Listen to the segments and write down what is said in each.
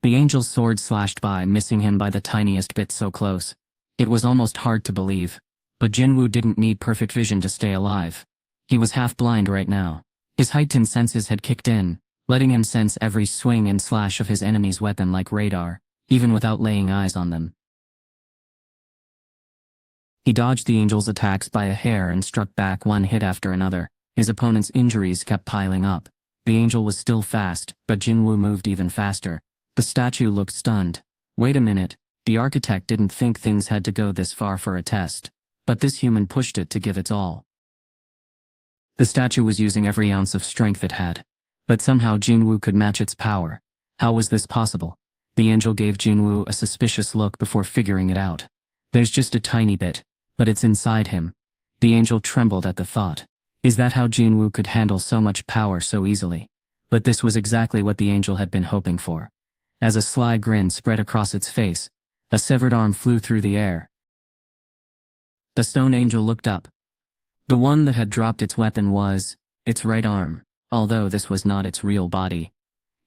The angel's sword slashed by, missing him by the tiniest bit so close. It was almost hard to believe. But Jin-Woo didn't need perfect vision to stay alive. He was half blind right now. His heightened senses had kicked in, letting him sense every swing and slash of his enemy's weapon like radar, even without laying eyes on them. He dodged the angel's attacks by a hair and struck back one hit after another. His opponent's injuries kept piling up. The angel was still fast, but Jin-Woo moved even faster. The statue looked stunned. Wait a minute, the architect didn't think things had to go this far for a test. But this human pushed it to give its all. The statue was using every ounce of strength it had. But somehow Jin-Woo could match its power. How was this possible? The angel gave Jin-Woo a suspicious look before figuring it out. There's just a tiny bit, but it's inside him. The angel trembled at the thought. Is that how Jin-Woo could handle so much power so easily? But this was exactly what the angel had been hoping for. As a sly grin spread across its face, a severed arm flew through the air. The stone angel looked up. The one that had dropped its weapon was its right arm, although this was not its real body.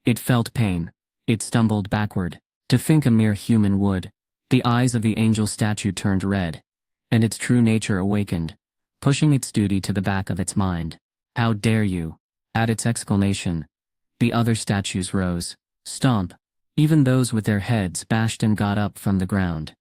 It felt pain. It stumbled backward. To think a mere human would. The eyes of the angel statue turned red, and its true nature awakened, pushing its duty to the back of its mind. How dare you? At its exclamation, the other statues rose. Stomp. Even those with their heads bashed and got up from the ground.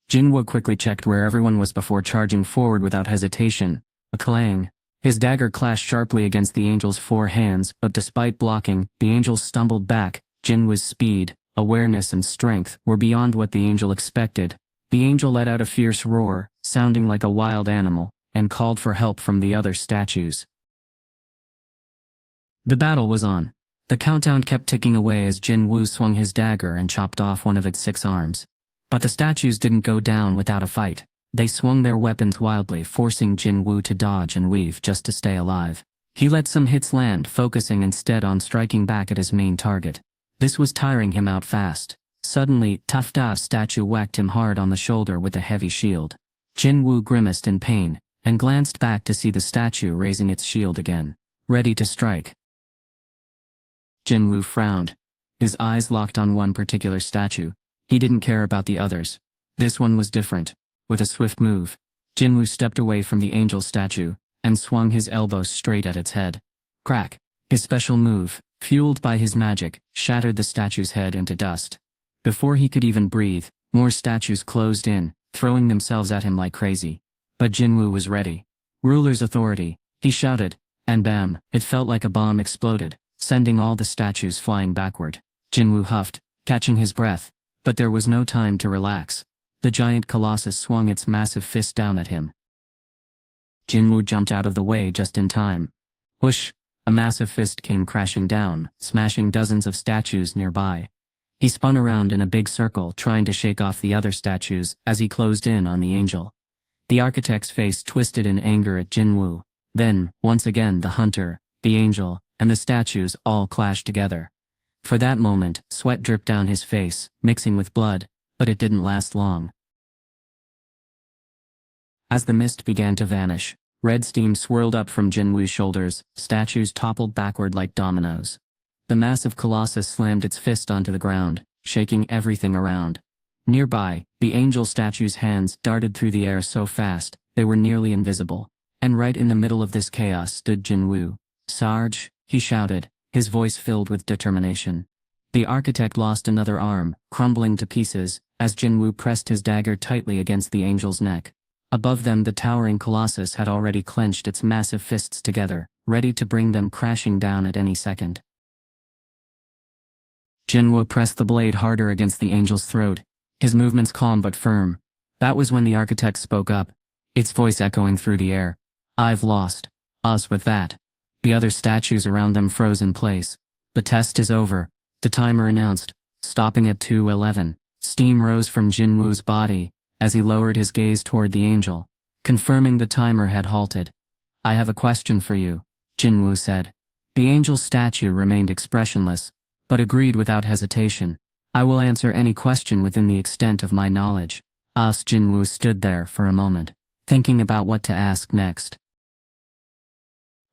Jin-Woo quickly checked where everyone was before charging forward without hesitation. A clang. His dagger clashed sharply against the angel's four hands, but despite blocking, the angel stumbled back. Jin-Woo's speed, awareness and strength were beyond what the angel expected. The angel let out a fierce roar, sounding like a wild animal, and called for help from the other statues. The battle was on. The countdown kept ticking away as Jin-Woo swung his dagger and chopped off one of its 6 arms. But the statues didn't go down without a fight. They swung their weapons wildly, forcing Jin-Woo to dodge and weave just to stay alive. He let some hits land, focusing instead on striking back at his main target. This was tiring him out fast. Suddenly, Tufta's statue whacked him hard on the shoulder with a heavy shield. Jin-Woo grimaced in pain, and glanced back to see the statue raising its shield again, ready to strike. Jin-Woo frowned. His eyes locked on one particular statue. He didn't care about the others. This one was different. With a swift move, Jin-Woo stepped away from the angel statue, and swung his elbow straight at its head. Crack! His special move, fueled by his magic, shattered the statue's head into dust. Before he could even breathe, more statues closed in, throwing themselves at him like crazy. But Jin-Woo was ready. Ruler's authority, he shouted, and bam, it felt like a bomb exploded, sending all the statues flying backward. Jin-Woo huffed, catching his breath, but there was no time to relax. The giant colossus swung its massive fist down at him. Jin-Woo jumped out of the way just in time. Whoosh! A massive fist came crashing down, smashing dozens of statues nearby. He spun around in a big circle, trying to shake off the other statues as he closed in on the angel. The architect's face twisted in anger at Jin-Woo. Then, once again, the hunter, the angel, and the statues all clashed together. For that moment, sweat dripped down his face, mixing with blood, but it didn't last long. As the mist began to vanish, red steam swirled up from Jin-Woo's shoulders, statues toppled backward like dominoes. The massive colossus slammed its fist onto the ground, shaking everything around. Nearby, the angel statue's hands darted through the air so fast, they were nearly invisible. And right in the middle of this chaos stood Jin-Woo. "Sarge," he shouted, his voice filled with determination. The architect lost another arm, crumbling to pieces, as Jin-Woo pressed his dagger tightly against the angel's neck. Above them, the towering colossus had already clenched its massive fists together, ready to bring them crashing down at any second. Jin-Woo pressed the blade harder against the angel's throat, his movements calm but firm. That was when the architect spoke up, its voice echoing through the air. "I've lost. Us with that." The other statues around them froze in place. "The test is over," the timer announced, stopping at 2:11. Steam rose from Jin-Woo's body as he lowered his gaze toward the angel, confirming the timer had halted. "I have a question for you," Jin-Woo said. The angel's statue remained expressionless, but agreed without hesitation. "I will answer any question within the extent of my knowledge." Jin-Woo stood there for a moment, thinking about what to ask next.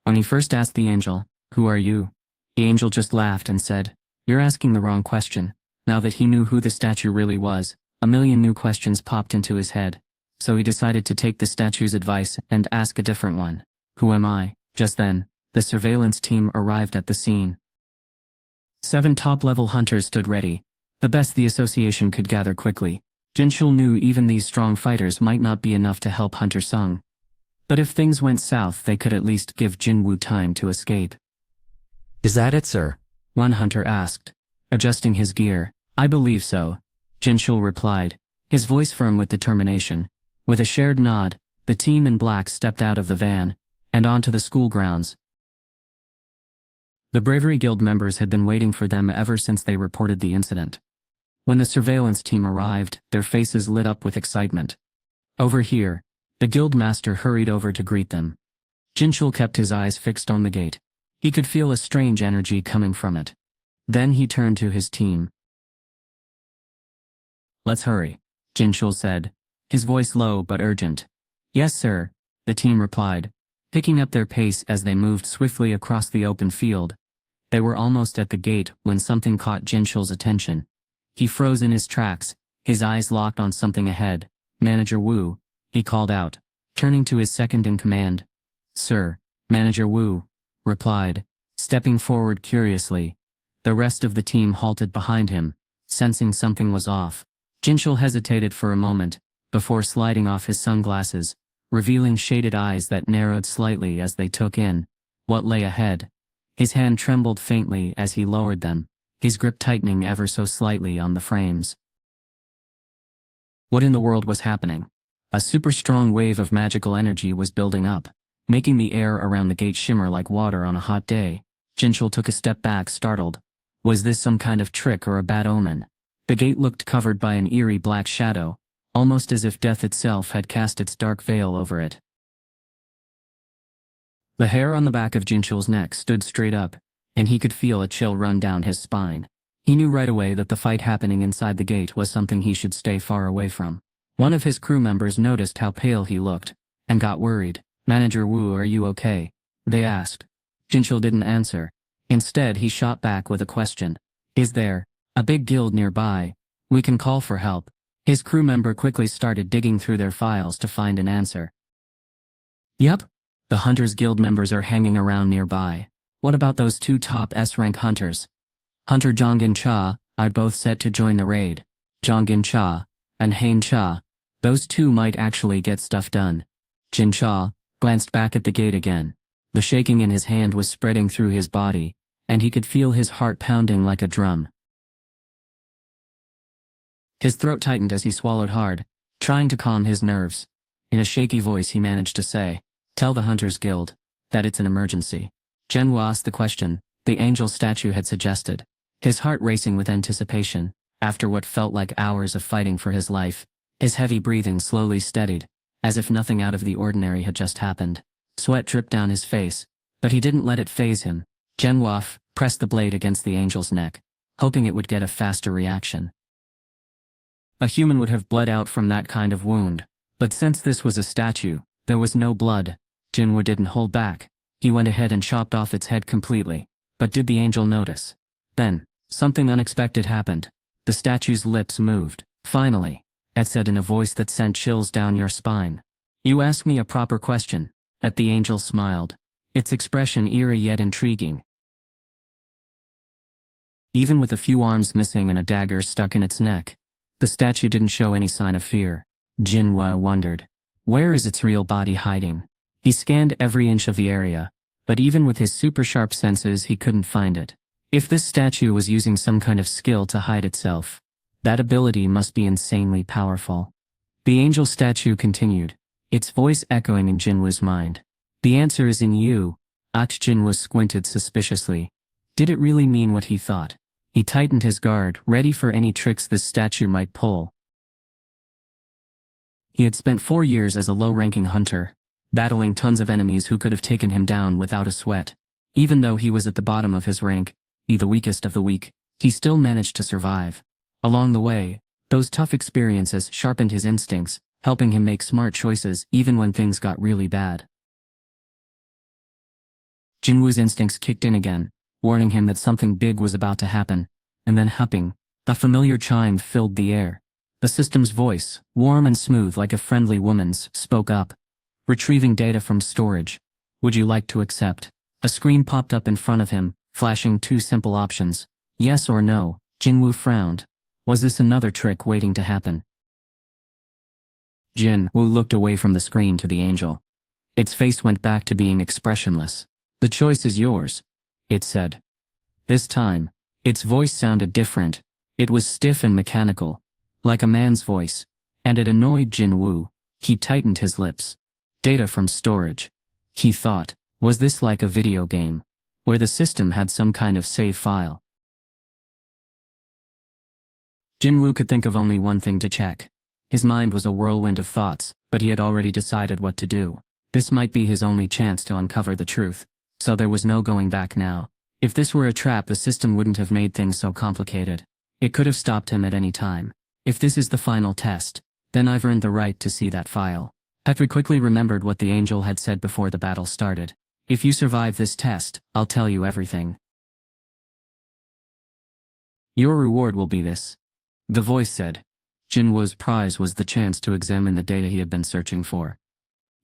When he first asked the angel, "Who are you?" the angel just laughed and said, You're asking the wrong question. Now that he knew who the statue really was, a million new questions popped into his head. So he decided to take the statue's advice and ask a different one. Who am I? Just then, the surveillance team arrived at the scene. 7 top-level hunters stood ready. The best the association could gather quickly. Jinchul knew even these strong fighters might not be enough to help Hunter Sung. But if things went south, they could at least give Jin-Woo time to escape. Is that it, sir? One hunter asked, adjusting his gear. I believe so, Jinchul replied, his voice firm with determination. With a shared nod, the team in black stepped out of the van and onto the school grounds. The Bravery Guild members had been waiting for them ever since they reported the incident. When the surveillance team arrived, their faces lit up with excitement. Over here, the guild master hurried over to greet them. Jinchul kept his eyes fixed on the gate. He could feel a strange energy coming from it. Then he turned to his team. Let's hurry, Jinchul said, his voice low but urgent. Yes, sir, the team replied, picking up their pace as they moved swiftly across the open field. They were almost at the gate when something caught Jinchul's attention. He froze in his tracks, his eyes locked on something ahead. Manager Wu, he called out, turning to his second-in-command. Sir, Manager Wu, replied, stepping forward curiously. The rest of the team halted behind him, sensing something was off. Jinchul hesitated for a moment, before sliding off his sunglasses, revealing shaded eyes that narrowed slightly as they took in what lay ahead. His hand trembled faintly as he lowered them, his grip tightening ever so slightly on the frames. What in the world was happening? A super strong wave of magical energy was building up, making the air around the gate shimmer like water on a hot day. Jinchul took a step back, startled. Was this some kind of trick or a bad omen? The gate looked covered by an eerie black shadow, almost as if death itself had cast its dark veil over it. The hair on the back of Jinchul's neck stood straight up, and he could feel a chill run down his spine. He knew right away that the fight happening inside the gate was something he should stay far away from. One of his crew members noticed how pale he looked, and got worried. Manager Wu, are you okay? They asked. Jinchul didn't answer. Instead, he shot back with a question. Is there a big guild nearby? We can call for help. His crew member quickly started digging through their files to find an answer. Yep. The Hunters Guild members are hanging around nearby. What about those 2 top S-rank hunters? Hunter Jonggin Cha are both set to join the raid. Jonggin Cha and Hain Cha. Those 2 might actually get stuff done. Jin Cha glanced back at the gate again. The shaking in his hand was spreading through his body, and he could feel his heart pounding like a drum. His throat tightened as he swallowed hard, trying to calm his nerves. In a shaky voice he managed to say, Tell the Hunters Guild that it's an emergency. Jin-Woo asked the question the angel statue had suggested, his heart racing with anticipation. After what felt like hours of fighting for his life, his heavy breathing slowly steadied, as if nothing out of the ordinary had just happened. Sweat dripped down his face, but he didn't let it faze him. Jin-Woo pressed the blade against the angel's neck, hoping it would get a faster reaction. A human would have bled out from that kind of wound, but since this was a statue, there was no blood. Jin-Woo didn't hold back. He went ahead and chopped off its head completely. But did the angel notice? Then, something unexpected happened. The statue's lips moved. Finally, it said in a voice that sent chills down your spine. You ask me a proper question. The angel smiled, its expression eerie yet intriguing. Even with a few arms missing and a dagger stuck in its neck, the statue didn't show any sign of fear. Jin-Woo wondered, where is its real body hiding? He scanned every inch of the area, but even with his super sharp senses he couldn't find it. If this statue was using some kind of skill to hide itself, that ability must be insanely powerful. The angel statue continued, its voice echoing in Jin-Woo's mind. The answer is in you. Jin-Woo squinted suspiciously. Did it really mean what he thought? He tightened his guard, ready for any tricks this statue might pull. He had spent 4 years as a low-ranking hunter, battling tons of enemies who could have taken him down without a sweat. Even though he was at the bottom of his rank, the weakest of the weak, he still managed to survive. Along the way, those tough experiences sharpened his instincts, helping him make smart choices even when things got really bad. Jin-Woo's instincts kicked in again, warning him that something big was about to happen. and then hupping. A familiar chime filled the air. The system's voice, warm and smooth like a friendly woman's, spoke up. Retrieving data from storage. Would you like to accept? A screen popped up in front of him, flashing two simple options. Yes or no. Jin-Woo frowned. Was this another trick waiting to happen? Jin-Woo looked away from the screen to the angel. Its face went back to being expressionless. The choice is yours, it said. This time, its voice sounded different. It was stiff and mechanical, like a man's voice, and it annoyed Jin-Woo. He tightened his lips. Data from storage. He thought, was this like a video game, where the system had some kind of save file? Jin-Woo could think of only one thing to check. His mind was a whirlwind of thoughts, but he had already decided what to do. This might be his only chance to uncover the truth, so there was no going back now. If this were a trap, the system wouldn't have made things so complicated. It could have stopped him at any time. If this is the final test, then I've earned the right to see that file. Petri quickly remembered what the angel had said before the battle started. If you survive this test, I'll tell you everything. Your reward will be this. The voice said. Jin-Woo's prize was the chance to examine the data he had been searching for.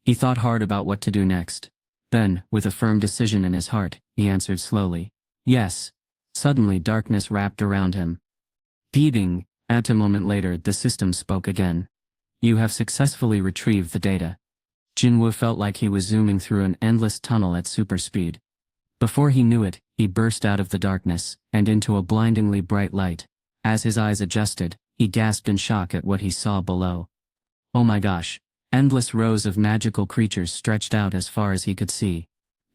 He thought hard about what to do next. Then, with a firm decision in his heart, he answered slowly. Yes. Suddenly darkness wrapped around him. Beeping. At a moment later, the system spoke again. You have successfully retrieved the data. Jin-Woo felt like he was zooming through an endless tunnel at super speed. Before he knew it, he burst out of the darkness, and into a blindingly bright light. As his eyes adjusted, he gasped in shock at what he saw below. Oh my gosh. Endless rows of magical creatures stretched out as far as he could see.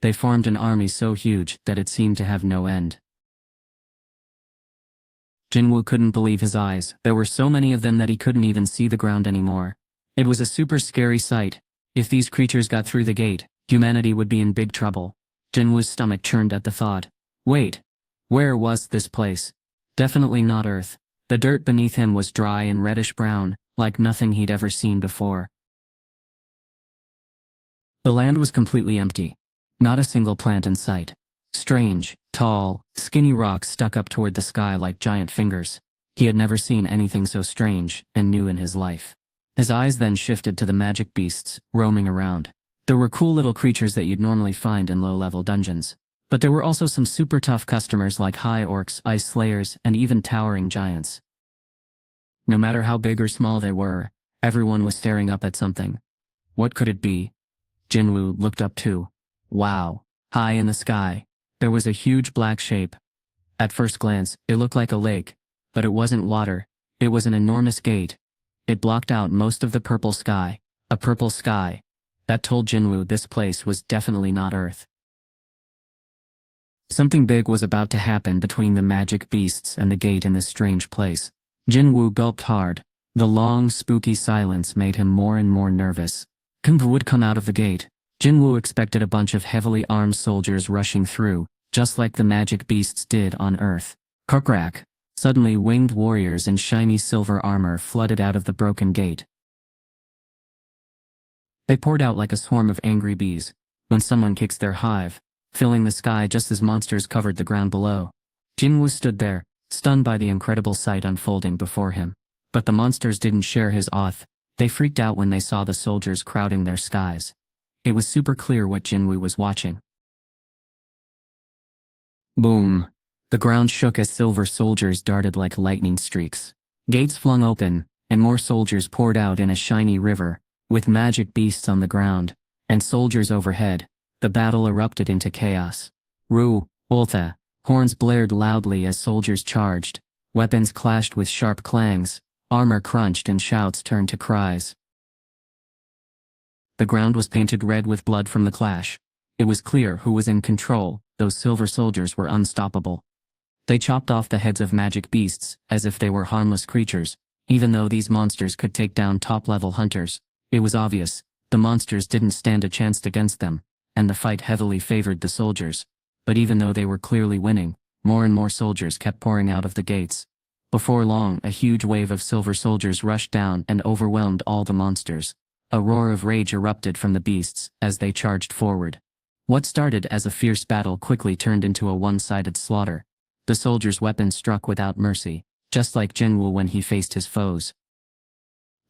They formed an army so huge that it seemed to have no end. Jin-Woo couldn't believe his eyes. There were so many of them that he couldn't even see the ground anymore. It was a super scary sight. If these creatures got through the gate, humanity would be in big trouble. Jin-Woo's stomach churned at the thought. Wait. Where was this place? Definitely not Earth. The dirt beneath him was dry and reddish-brown, like nothing he'd ever seen before. The land was completely empty. Not a single plant in sight. Strange, tall, skinny rocks stuck up toward the sky like giant fingers. He had never seen anything so strange and new in his life. His eyes then shifted to the magic beasts, roaming around. There were cool little creatures that you'd normally find in low-level dungeons. But there were also some super tough customers like high orcs, ice slayers, and even towering giants. No matter how big or small they were, everyone was staring up at something. What could it be? Jin-Woo looked up too. Wow. High in the sky, there was a huge black shape. At first glance, it looked like a lake, but it wasn't water. It was an enormous gate. It blocked out most of the purple sky. A purple sky. That told Jin-Woo this place was definitely not Earth. Something big was about to happen between the magic beasts and the gate in this strange place. Jin-Woo gulped hard. The long, spooky silence made him more and more nervous. Kumba would come out of the gate. Jin-Woo expected a bunch of heavily armed soldiers rushing through, just like the magic beasts did on Earth. Karkrak. Suddenly winged warriors in shiny silver armor flooded out of the broken gate. They poured out like a swarm of angry bees when someone kicks their hive, filling the sky just as monsters covered the ground below. Jin-Woo stood there, stunned by the incredible sight unfolding before him. But the monsters didn't share his awe. They freaked out when they saw the soldiers crowding their skies. It was super clear what Jin-Woo was watching. Boom. The ground shook as silver soldiers darted like lightning streaks. Gates flung open, and more soldiers poured out in a shiny river, with magic beasts on the ground, and soldiers overhead. The battle erupted into chaos. Ru, Ultha, horns blared loudly as soldiers charged. Weapons clashed with sharp clangs. Armor crunched and shouts turned to cries. The ground was painted red with blood from the clash. It was clear who was in control. Those silver soldiers were unstoppable. They chopped off the heads of magic beasts, as if they were harmless creatures. Even though these monsters could take down top-level hunters, it was obvious, the monsters didn't stand a chance against them, and the fight heavily favored the soldiers. But even though they were clearly winning, more and more soldiers kept pouring out of the gates. Before long, a huge wave of silver soldiers rushed down and overwhelmed all the monsters. A roar of rage erupted from the beasts as they charged forward. What started as a fierce battle quickly turned into a one-sided slaughter. The soldiers' weapons struck without mercy, just like Jin-Woo when he faced his foes.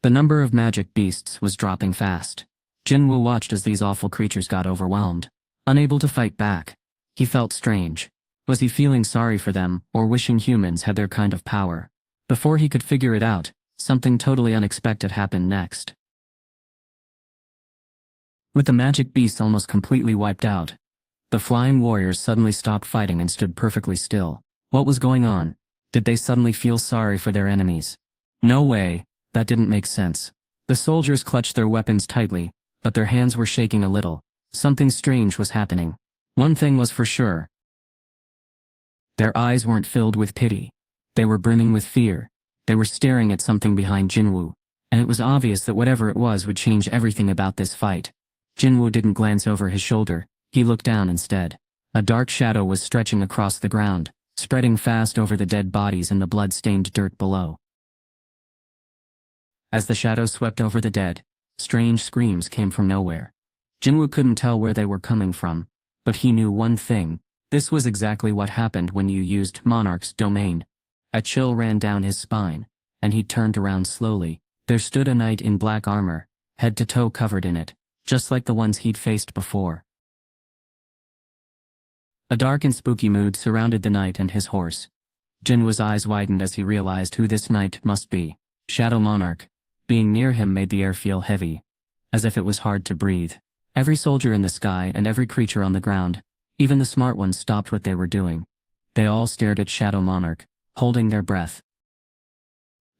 The number of magic beasts was dropping fast. Jin-Woo watched as these awful creatures got overwhelmed. Unable to fight back, he felt strange. Was he feeling sorry for them, or wishing humans had their kind of power? Before he could figure it out, something totally unexpected happened next. With the magic beasts almost completely wiped out, the flying warriors suddenly stopped fighting and stood perfectly still. What was going on? Did they suddenly feel sorry for their enemies? No way, that didn't make sense. The soldiers clutched their weapons tightly, but their hands were shaking a little. Something strange was happening. One thing was for sure. Their eyes weren't filled with pity. They were brimming with fear. They were staring at something behind Jin-Woo, and it was obvious that whatever it was would change everything about this fight. Jin-Woo didn't glance over his shoulder, he looked down instead. A dark shadow was stretching across the ground, spreading fast over the dead bodies and the blood-stained dirt below. As the shadow swept over the dead, strange screams came from nowhere. Jin-Woo couldn't tell where they were coming from, but he knew one thing. This was exactly what happened when you used Monarch's domain. A chill ran down his spine, and he turned around slowly. There stood a knight in black armor, head to toe covered in it, just like the ones he'd faced before. A dark and spooky mood surrounded the knight and his horse. Jin-Woo's eyes widened as he realized who this knight must be. Shadow Monarch. Being near him made the air feel heavy, as if it was hard to breathe. Every soldier in the sky and every creature on the ground, even the smart ones, stopped what they were doing. They all stared at Shadow Monarch, holding their breath.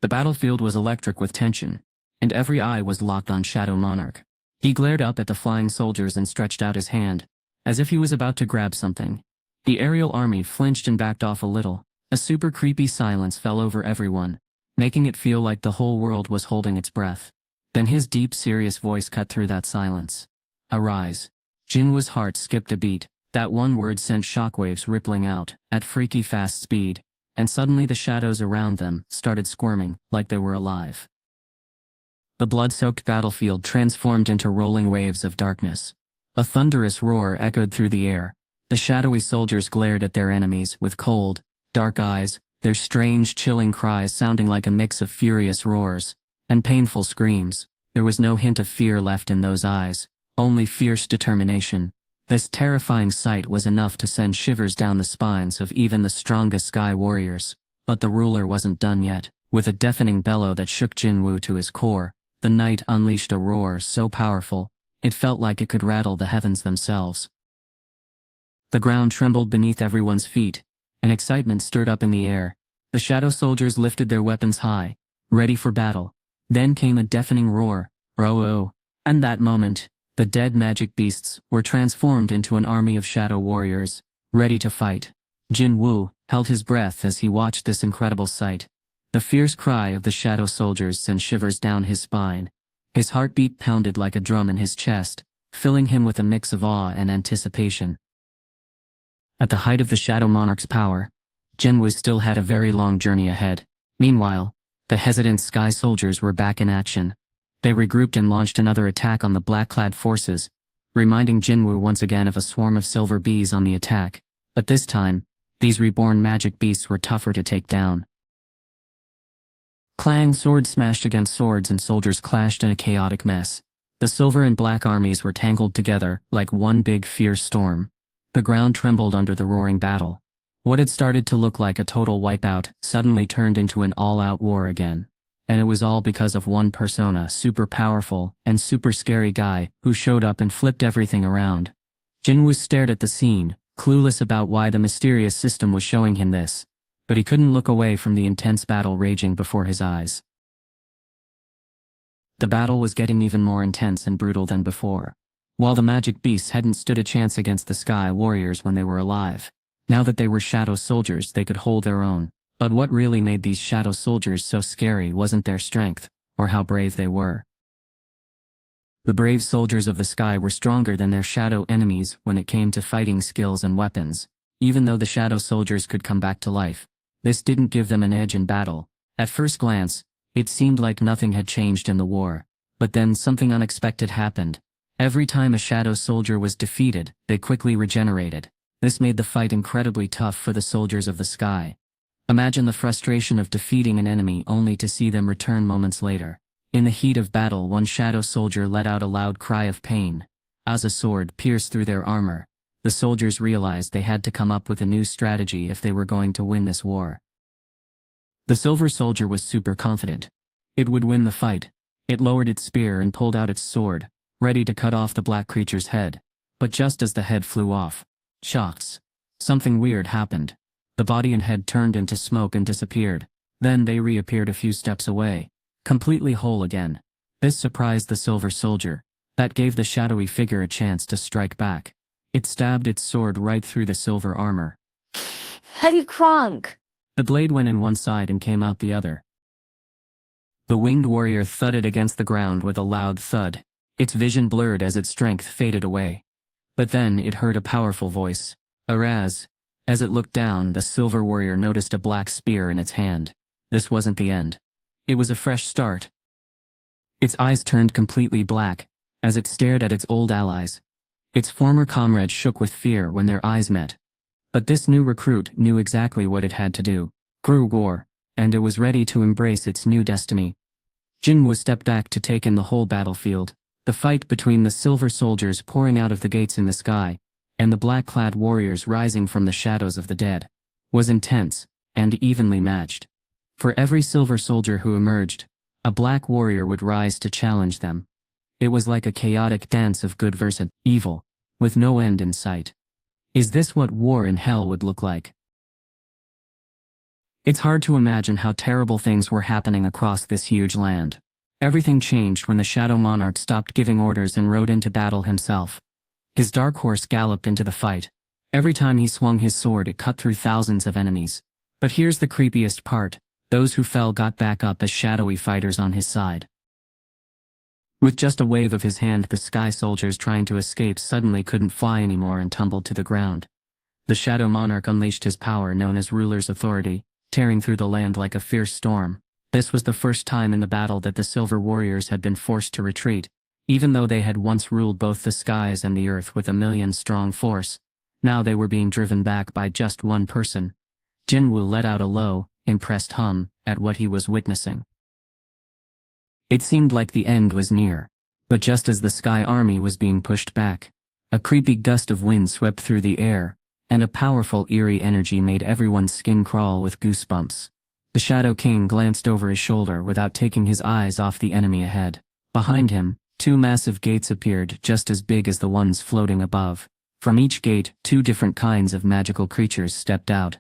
The battlefield was electric with tension, and every eye was locked on Shadow Monarch. He glared up at the flying soldiers and stretched out his hand, as if he was about to grab something. The aerial army flinched and backed off a little. A super creepy silence fell over everyone, making it feel like the whole world was holding its breath. Then his deep, serious voice cut through that silence. Arise. Jin-Woo's heart skipped a beat. That one word sent shockwaves rippling out, at freaky fast speed, and suddenly the shadows around them started squirming, like they were alive. The blood-soaked battlefield transformed into rolling waves of darkness. A thunderous roar echoed through the air. The shadowy soldiers glared at their enemies with cold, dark eyes, their strange, chilling cries sounding like a mix of furious roars and painful screams. There was no hint of fear left in those eyes, only fierce determination. This terrifying sight was enough to send shivers down the spines of even the strongest sky warriors. But the ruler wasn't done yet. With a deafening bellow that shook Jin-Woo to his core, the knight unleashed a roar so powerful, it felt like it could rattle the heavens themselves. The ground trembled beneath everyone's feet, and excitement stirred up in the air. The shadow soldiers lifted their weapons high, ready for battle. Then came a deafening roar, "Ro-oh!" And that moment, the dead magic beasts were transformed into an army of shadow warriors, ready to fight. Jin-Woo held his breath as he watched this incredible sight. The fierce cry of the shadow soldiers sent shivers down his spine. His heartbeat pounded like a drum in his chest, filling him with a mix of awe and anticipation. At the height of the Shadow Monarch's power, Jin-Woo still had a very long journey ahead. Meanwhile, the hesitant sky soldiers were back in action. They regrouped and launched another attack on the black-clad forces, reminding Jin-Woo once again of a swarm of silver bees on the attack. But this time, these reborn magic beasts were tougher to take down. Clang! Swords smashed against swords and soldiers clashed in a chaotic mess. The silver and black armies were tangled together like one big fierce storm. The ground trembled under the roaring battle. What had started to look like a total wipeout suddenly turned into an all-out war again. And it was all because of one persona, super powerful and super scary guy, who showed up and flipped everything around. Jin-Woo stared at the scene, clueless about why the mysterious system was showing him this. But he couldn't look away from the intense battle raging before his eyes. The battle was getting even more intense and brutal than before. While the magic beasts hadn't stood a chance against the sky warriors when they were alive, now that they were shadow soldiers they could hold their own. But what really made these shadow soldiers so scary wasn't their strength, or how brave they were. The brave soldiers of the sky were stronger than their shadow enemies when it came to fighting skills and weapons. Even though the shadow soldiers could come back to life, this didn't give them an edge in battle. At first glance, it seemed like nothing had changed in the war. But then something unexpected happened. Every time a shadow soldier was defeated, they quickly regenerated. This made the fight incredibly tough for the soldiers of the sky. Imagine the frustration of defeating an enemy only to see them return moments later. In the heat of battle, one shadow soldier let out a loud cry of pain. As a sword pierced through their armor, the soldiers realized they had to come up with a new strategy if they were going to win this war. The silver soldier was super confident. It would win the fight. It lowered its spear and pulled out its sword, ready to cut off the black creature's head. But just as the head flew off, shots, something weird happened. The body and head turned into smoke and disappeared. Then they reappeared a few steps away, completely whole again. This surprised the silver soldier. That gave the shadowy figure a chance to strike back. It stabbed its sword right through the silver armor. Heavy crunk. The blade went in one side and came out the other. The winged warrior thudded against the ground with a loud thud. Its vision blurred as its strength faded away. But then it heard a powerful voice. Araz. As it looked down, the silver warrior noticed a black spear in its hand. This wasn't the end. It was a fresh start. Its eyes turned completely black as it stared at its old allies. Its former comrades shook with fear when their eyes met. But this new recruit knew exactly what it had to do. Grew war, and it was ready to embrace its new destiny. Jin-Woo stepped back to take in the whole battlefield. The fight between the silver soldiers pouring out of the gates in the sky, and the black-clad warriors rising from the shadows of the dead, was intense and evenly matched. For every silver soldier who emerged, a black warrior would rise to challenge them. It was like a chaotic dance of good versus evil, with no end in sight. Is this what war in hell would look like? It's hard to imagine how terrible things were happening across this huge land. Everything changed when the Shadow Monarch stopped giving orders and rode into battle himself. His dark horse galloped into the fight. Every time he swung his sword, it cut through thousands of enemies. But here's the creepiest part. Those who fell got back up as shadowy fighters on his side. With just a wave of his hand, the sky soldiers trying to escape suddenly couldn't fly anymore and tumbled to the ground. The Shadow Monarch unleashed his power known as Ruler's Authority, tearing through the land like a fierce storm. This was the first time in the battle that the Silver Warriors had been forced to retreat. Even though they had once ruled both the skies and the earth with a million-strong force, now they were being driven back by just one person. Jin-Woo let out a low, impressed hum at what he was witnessing. It seemed like the end was near. But just as the Sky Army was being pushed back, a creepy gust of wind swept through the air, and a powerful eerie energy made everyone's skin crawl with goosebumps. The Shadow King glanced over his shoulder without taking his eyes off the enemy ahead. Behind him, two massive gates appeared just as big as the ones floating above. From each gate, two different kinds of magical creatures stepped out.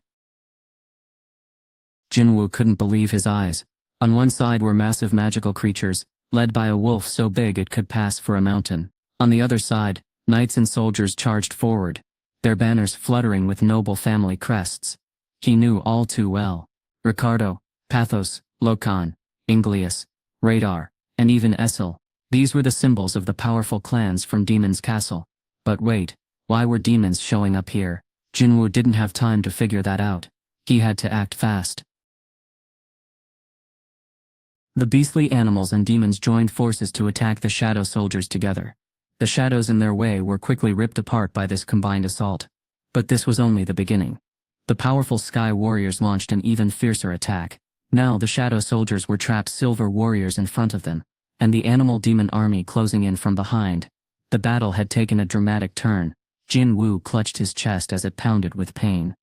Jin-Woo couldn't believe his eyes. On one side were massive magical creatures, led by a wolf so big it could pass for a mountain. On the other side, knights and soldiers charged forward, their banners fluttering with noble family crests. He knew all too well. Ricardo, Pathos, Lokan, Inglius, Radar, and even Essel. These were the symbols of the powerful clans from Demon's Castle. But wait, why were demons showing up here? Jin-Woo didn't have time to figure that out. He had to act fast. The beastly animals and demons joined forces to attack the shadow soldiers together. The shadows in their way were quickly ripped apart by this combined assault. But this was only the beginning. The powerful Sky Warriors launched an even fiercer attack. Now the shadow soldiers were trapped silver warriors in front of them, and the animal demon army closing in from behind. The battle had taken a dramatic turn. Jin-Woo clutched his chest as it pounded with pain.